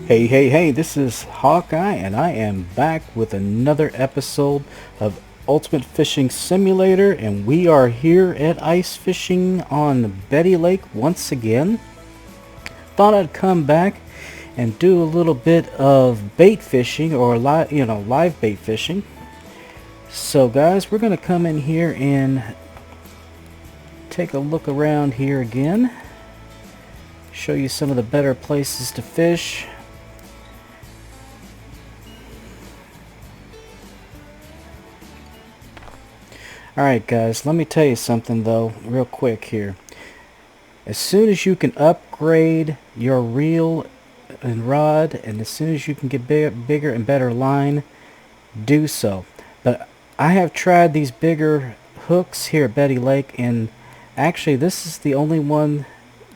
Hey, this is Hawkeye, and I am back with another episode of Ultimate Fishing Simulator, and we are here at ice fishing on Betty Lake once again. Thought I'd come back and do a little bit of bait fishing, or live bait fishing. So guys, we're going to come in here and take a look around here again. Show you some of the better places to fish. Alright guys, let me tell you something though, real quick here. As soon as you can upgrade your reel and rod, and as soon as you can get bigger and better line, do so. But I have tried these bigger hooks here at Betty Lake, and actually this is the only one,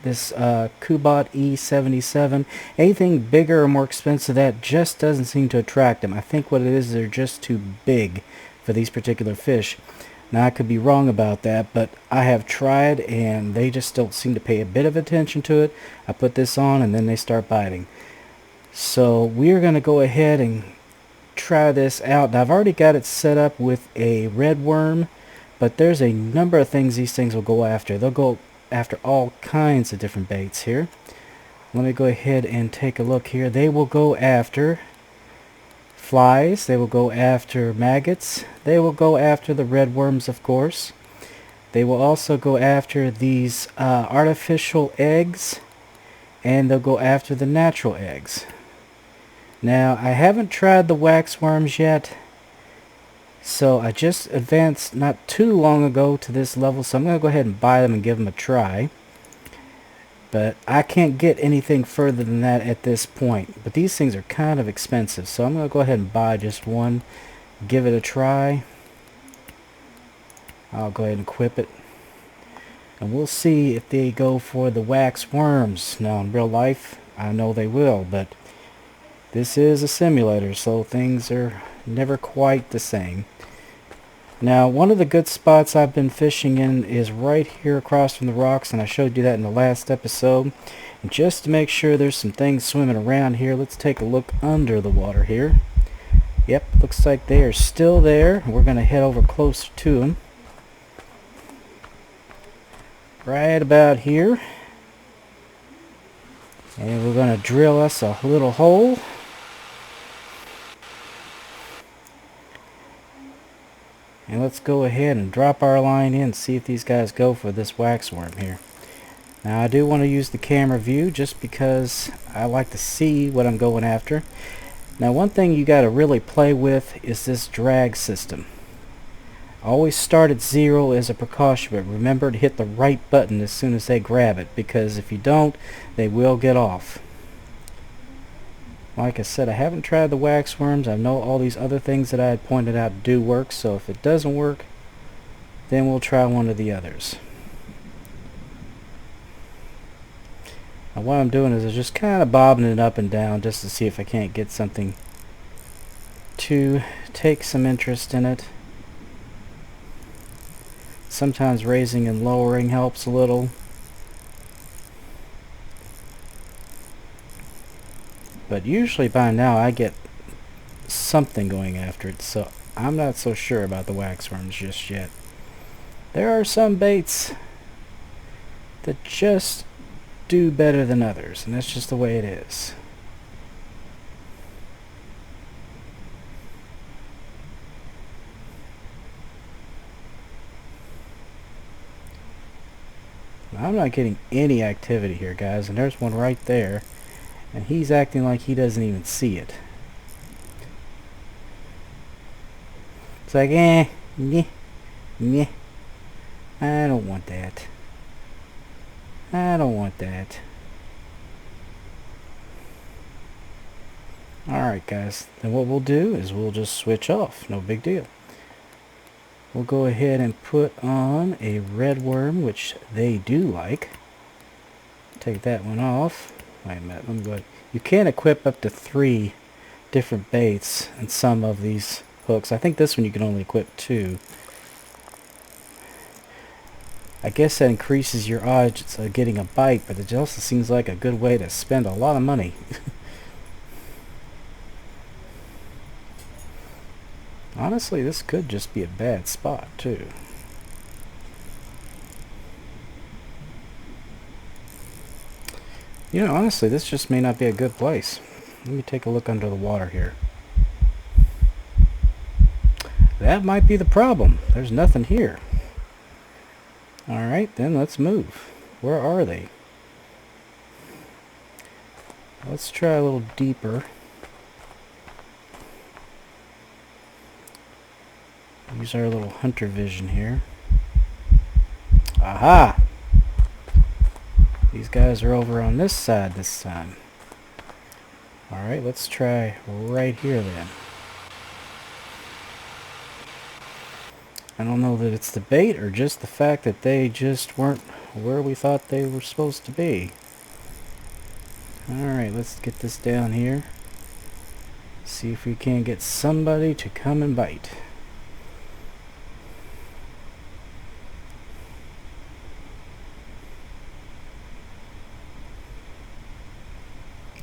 this Kubot E77. Anything bigger or more expensive, that just doesn't seem to attract them. I think what it is, they're just too big for these particular fish. Now I could be wrong about that, but I have tried and they just don't seem to pay a bit of attention to it. I put this on and then they start biting. So we're going to go ahead and try this out. Now I've already got it set up with a red worm, but there's a number of things these things will go after. They'll go after all kinds of different baits here. Let me go ahead and take a look here. They will go after flies, they will go after maggots, they will go after the red worms, of course. They will also go after these artificial eggs, and they'll go after the natural eggs. Now I haven't tried the wax worms yet, so I just advanced not too long ago to this level, so I'm going to go ahead and buy them and give them a try. But I can't get anything further than that at this point. But these things are kind of expensive, so I'm going to go ahead and buy just one, give it a try. I'll go ahead and equip it, and we'll see if they go for the wax worms. Now in real life, I know they will, but this is a simulator, so things are never quite the same. Now one of the good spots I've been fishing in is right here across from the rocks, and I showed you that in the last episode. And just to make sure there's some things swimming around here, let's take a look under the water here. Yep, looks like they are still there. We're going to head over closer to them. Right about here. And we're going to drill us a little hole. And let's go ahead and drop our line in and see if these guys go for this waxworm here. Now I do want to use the camera view just because I like to see what I'm going after. Now one thing you got to really play with is this drag system. Always start at 0 as a precaution, but remember to hit the right button as soon as they grab it, because if you don't, they will get off. Like I said, I haven't tried the wax worms. I know all these other things that I had pointed out do work, so if it doesn't work, then we'll try one of the others. Now what I'm doing is I'm just kind of bobbing it up and down just to see if I can't get something to take some interest in it. Sometimes raising and lowering helps a little. But usually by now I get something going after it, so I'm not so sure about the waxworms just yet. There are some baits that just do better than others, and that's just the way it is. I'm not getting any activity here, guys, and there's one right there. And he's acting like he doesn't even see it. It's like, meh. I don't want that. I don't want that. Alright guys, then what we'll do is we'll just switch off. No big deal. We'll go ahead and put on a red worm, which they do like. Take that one off. Wait a minute, let me go ahead. You can equip up to 3 different baits in some of these hooks. I think this one you can only equip 2. I guess that increases your odds of getting a bite, but it also seems like a good way to spend a lot of money. Honestly, this could just be a bad spot, too. You know, honestly, this just may not be a good place. Let me take a look under the water here. That might be the problem. There's nothing here. Alright, then let's move. Where are they? Let's try a little deeper. Use our little hunter vision here. Aha! These guys are over on this side this time. Alright, let's try right here then. I don't know that it's the bait or just the fact that they just weren't where we thought they were supposed to be. Alright, let's get this down here. See if we can get somebody to come and bite.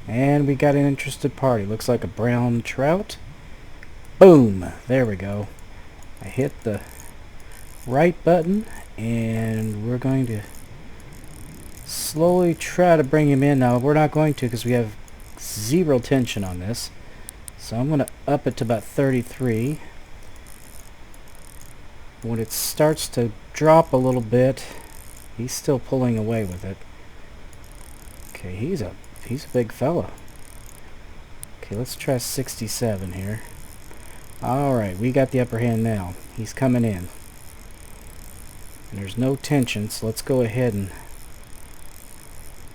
And we got an interested party. Looks like a brown trout. Boom! There we go. I hit the right button and we're going to slowly try to bring him in. Now we're not going to because we have 0 tension on this. So I'm going to up it to about 33. When it starts to drop a little bit, he's still pulling away with it. Okay, he's a big fella. Okay, let's try 67 here. Alright, we got the upper hand now. He's coming in. And there's no tension, so let's go ahead and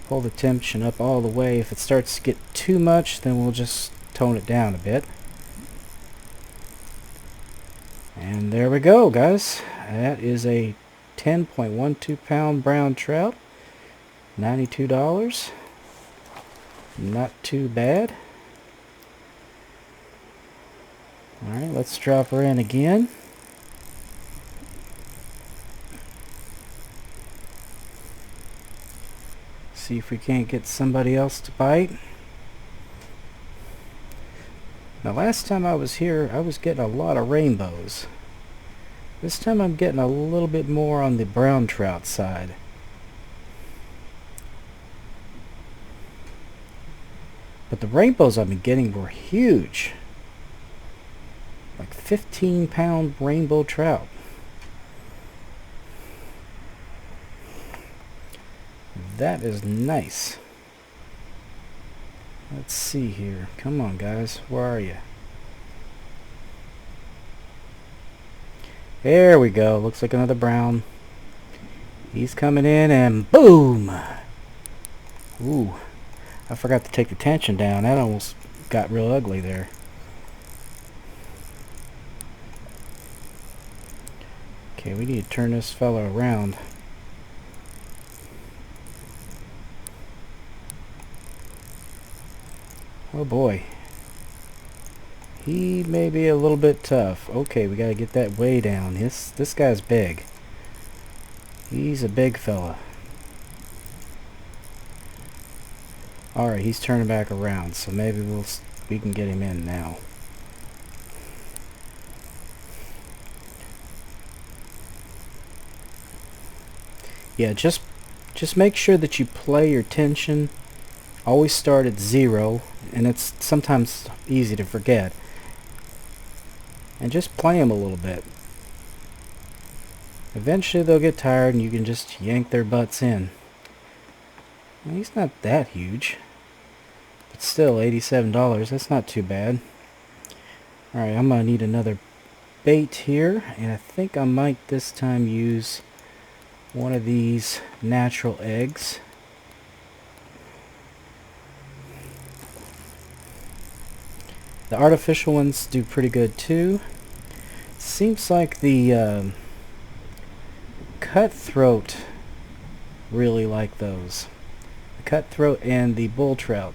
pull the tension up all the way. If it starts to get too much, then we'll just tone it down a bit. And there we go, guys. That is a 10.12 pound brown trout. $92. Not too bad. Alright, let's drop her in again. See if we can't get somebody else to bite. Now last time I was here, I was getting a lot of rainbows. This time I'm getting a little bit more on the brown trout side. But the rainbows I've been getting were huge. Like 15-pound rainbow trout. That is nice. Let's see here. Come on, guys. Where are you? There we go. Looks like another brown. He's coming in and boom! Ooh. I forgot to take the tension down. That almost got real ugly there. Okay, we need to turn this fella around. Oh boy. He may be a little bit tough. Okay, we gotta get that way down. This guy's big. He's a big fella. Alright, he's turning back around, so maybe we can get him in now. Yeah, just make sure that you play your tension. Always start at 0, and it's sometimes easy to forget. And just play them a little bit. Eventually they'll get tired and you can just yank their butts in. Well, he's not that huge. But still, $87, that's not too bad. Alright, I'm going to need another bait here. And I think I might this time use one of these natural eggs. The artificial ones do pretty good too. Seems like the cutthroat really like those. The cutthroat and the bull trout.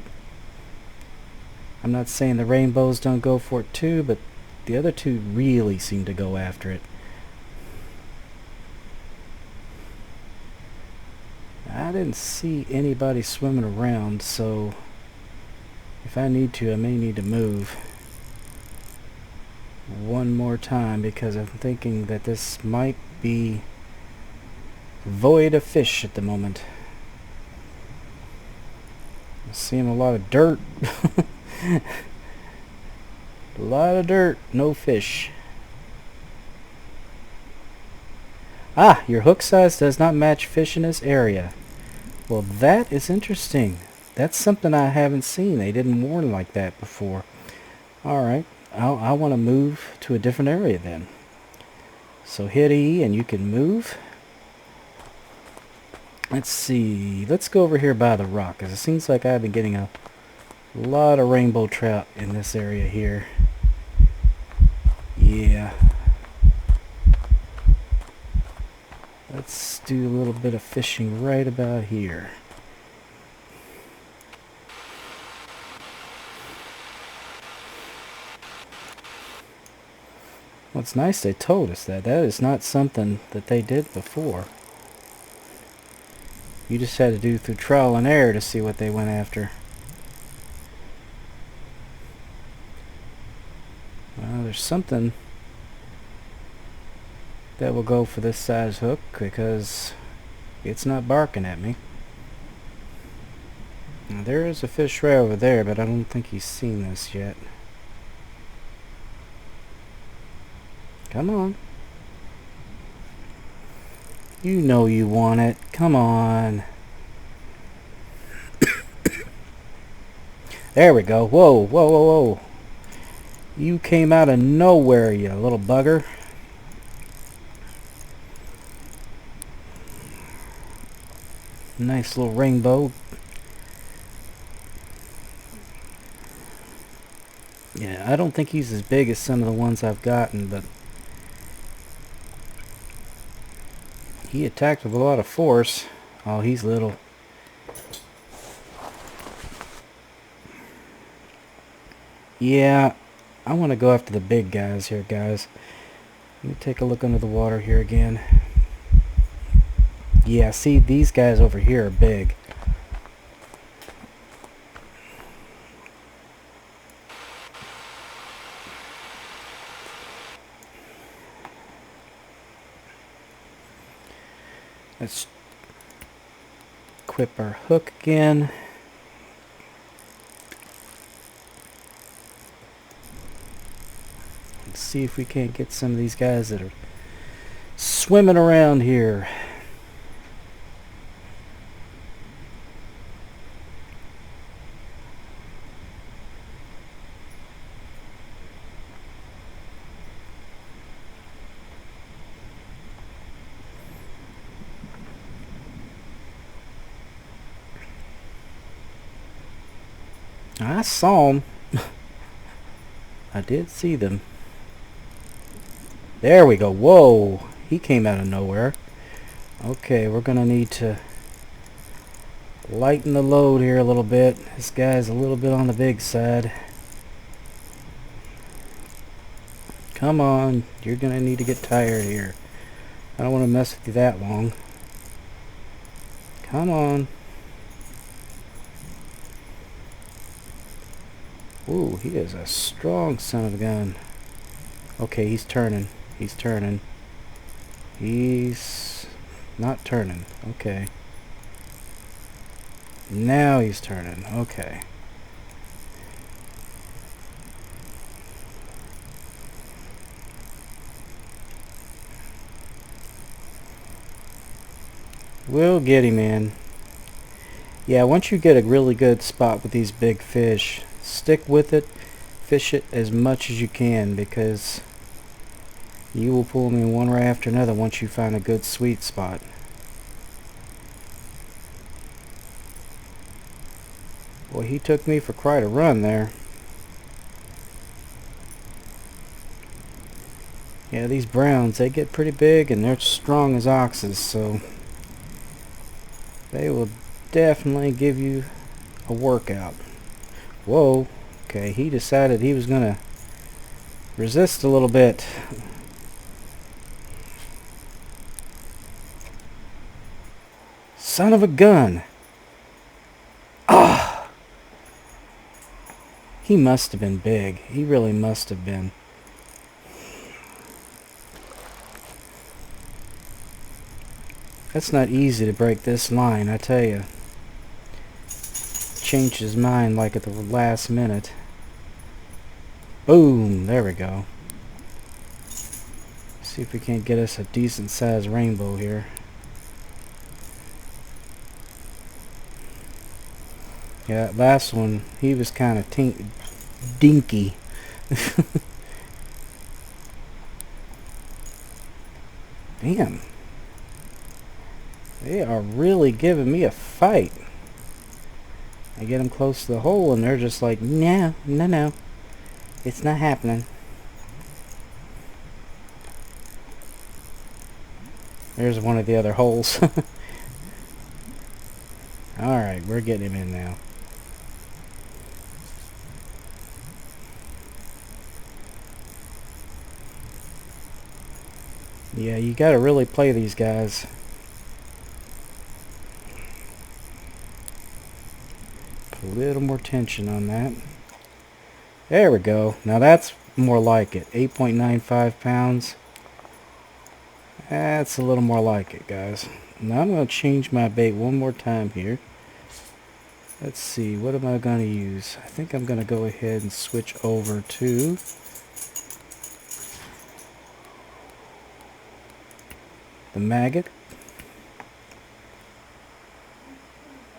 I'm not saying the rainbows don't go for it too, but the other two really seem to go after it. I didn't see anybody swimming around, so if I need to, I may need to move one more time, because I'm thinking that this might be void of fish at the moment. I'm seeing a lot of dirt. A lot of dirt, no fish. Ah, your hook size does not match fish in this area. Well, that is interesting. That's something I haven't seen. They didn't warn like that before. Alright, I want to move to a different area then. So hit E and you can move. Let's see. Let's go over here by the rock, because it seems like I've been getting a lot of rainbow trout in this area here. Yeah. Let's do a little bit of fishing right about here. Well, it's nice they told us that. That is not something that they did before. You just had to do through trial and error to see what they went after. Well, there's something that will go for this size hook, because it's not barking at me. Now, there is a fish right over there, but I don't think he's seen this yet. Come on. You know you want it. Come on. There we go. Whoa, whoa, whoa, whoa. You came out of nowhere, you little bugger. Nice little rainbow. Yeah, I don't think he's as big as some of the ones I've gotten, but he attacked with a lot of force. Oh, he's little. Yeah, I want to go after the big guys here, guys. Let me take a look under the water here again. Yeah, see, these guys over here are big. Let's equip our hook again. Let's see if we can't get some of these guys that are swimming around here. I saw them. I did see them. There we go. Whoa, he came out of nowhere. Okay, we're gonna need to lighten the load here a little bit. This guy's a little bit on the big side. Come on, you're gonna need to get tired here. I don't want to mess with you that long. Come on. Ooh, he is a strong son of a gun. Okay, he's turning. He's turning. He's not turning. Okay. Now he's turning. Okay. We'll get him in. Yeah, once you get a really good spot with these big fish, stick with it. Fish it as much as you can, because you will pull them in one right after another once you find a good sweet spot. Boy, he took me for quite a run there. Yeah, these browns, they get pretty big and they're strong as oxes, so they will definitely give you a workout. Whoa. Okay, he decided he was gonna resist a little bit. Son of a gun. Ah! He must have been big. He really must have been. That's not easy to break this line, I tell you. Changed his mind like at the last minute. Boom! There we go. See if we can't get us a decent sized rainbow here. Yeah, that last one, he was kind of dinky. Damn. They are really giving me a fight. I get them close to the hole and they're just like, no, no, no. It's not happening. There's one of the other holes. Alright, we're getting him in now. Yeah, you gotta really play these guys. Put a little more tension on that. There we go. Now that's more like it. 8.95 pounds. That's a little more like it, guys. Now I'm going to change my bait one more time here. Let's see, what am I going to use? I think I'm going to go ahead and switch over to the maggot.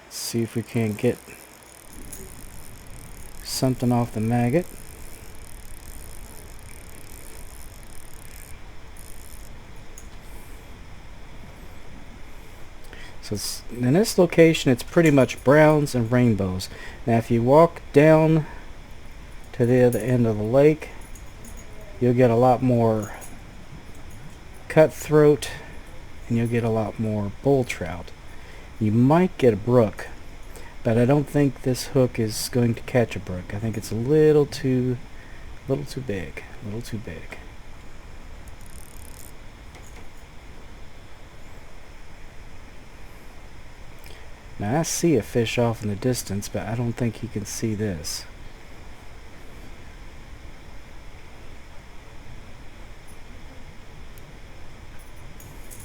See if we can get something off the maggot. So in this location, it's pretty much browns and rainbows. Now if you walk down to the other end of the lake, you'll get a lot more cutthroat and you'll get a lot more bull trout. You might get a brook, but I don't think this hook is going to catch a brook. I think it's a little too big. Now I see a fish off in the distance, but I don't think he can see this.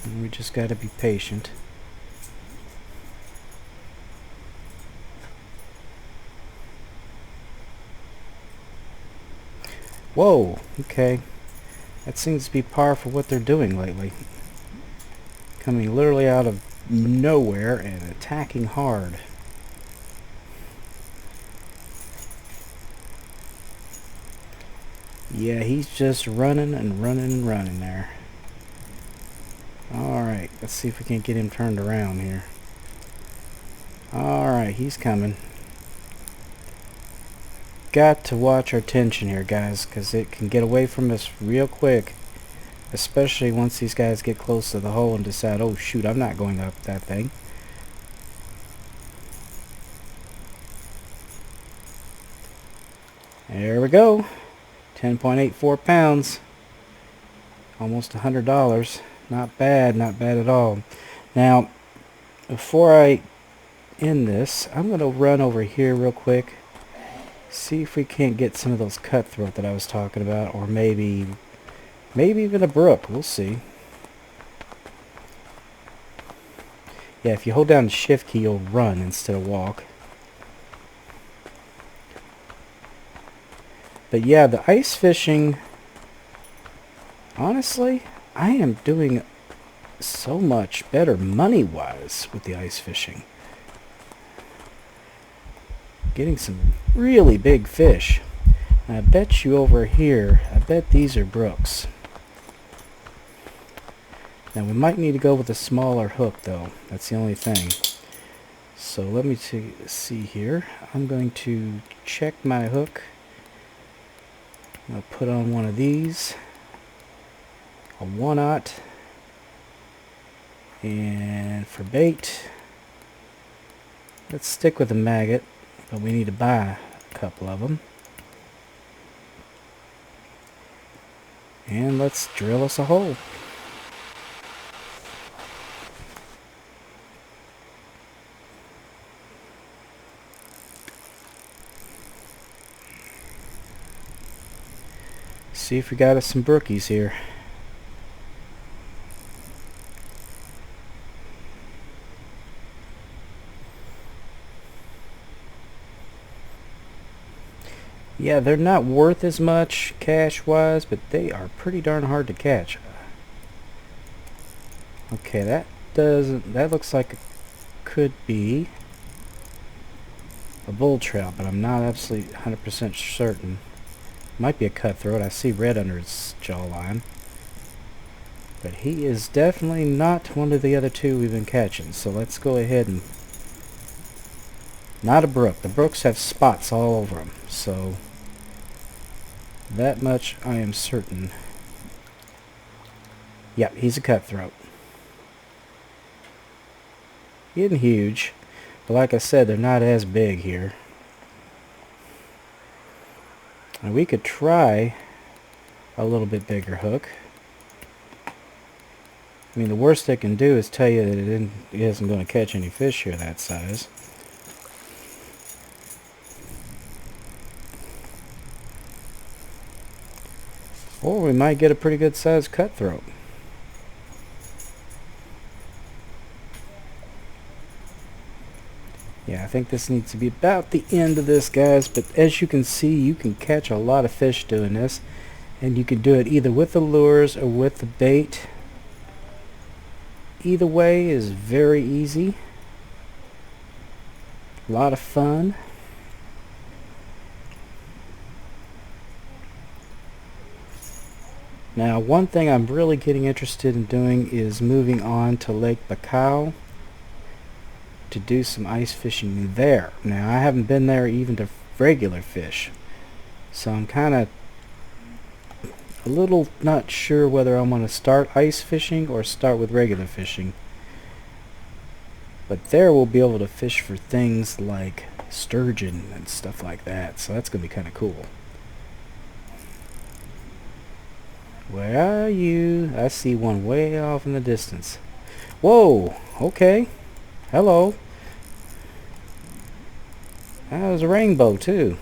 And we just got to be patient. Whoa, okay. That seems to be par for what they're doing lately. Coming literally out of nowhere and attacking hard. Yeah, he's just running and running and running there. Alright, let's see if we can get him turned around here. Alright, he's coming. Got to watch our tension here, guys, because it can get away from us real quick. Especially once these guys get close to the hole and decide, oh shoot, I'm not going up that thing. There we go. 10.84 pounds. Almost $100. Not bad at all. Now, before I end this, I'm going to run over here real quick. See if we can't get some of those cutthroat that I was talking about, or maybe even a brook. We'll see. Yeah, if you hold down the shift key, you'll run instead of walk. But yeah, the ice fishing, honestly, I am doing so much better money-wise with the ice fishing. Getting some really big fish. I bet you over here, I bet these are brooks. Now we might need to go with a smaller hook though. That's the only thing. So let me see here. I'm going to check my hook. I'll put on one of these, a 1/0, and for bait, let's stick with the maggot, but we need to buy a couple of them. And let's drill us a hole. See if we got us some brookies here. Yeah, they're not worth as much cash-wise, but they are pretty darn hard to catch. Okay, that looks like it could be a bull trout, but I'm not absolutely 100% certain. Might be a cutthroat. I see red under his jawline. But he is definitely not one of the other two we've been catching. So let's go ahead and... Not a brook. The brooks have spots all over them. So that much I am certain. Yep, he's a cutthroat. He isn't huge. But like I said, they're not as big here. And we could try a little bit bigger hook. I mean, the worst they can do is tell you that it isn't going to catch any fish here that size. Or we might get a pretty good sized cutthroat. Yeah, I think this needs to be about the end of this, guys. But as you can see, you can catch a lot of fish doing this. And you can do it either with the lures or with the bait. Either way is very easy. A lot of fun. Now, one thing I'm really getting interested in doing is moving on to Lake Bacau to do some ice fishing there. Now, I haven't been there even to regular fish, so I'm kind of a little not sure whether I want to start ice fishing or start with regular fishing. But there we'll be able to fish for things like sturgeon and stuff like that, so that's going to be kind of cool. Where are you? I see one way off in the distance. Whoa! Okay. Hello. That was a rainbow too.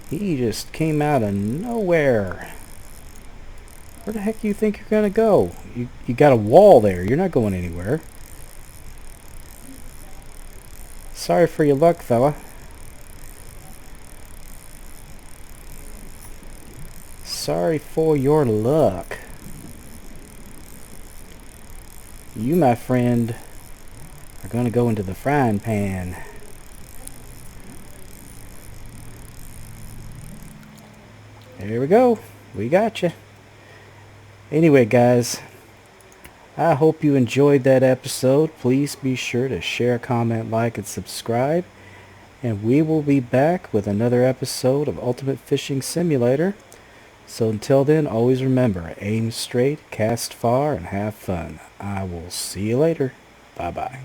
He just came out of nowhere. Where the heck do you think you're gonna go? You got a wall there. You're not going anywhere. Sorry for your luck, fella. Sorry for your luck. You, my friend, are going to go into the frying pan. There we go. We got you. Anyway, guys, I hope you enjoyed that episode. Please be sure to share, comment, like, and subscribe. And we will be back with another episode of Ultimate Fishing Simulator. So until then, always remember, aim straight, cast far, and have fun. I will see you later. Bye-bye.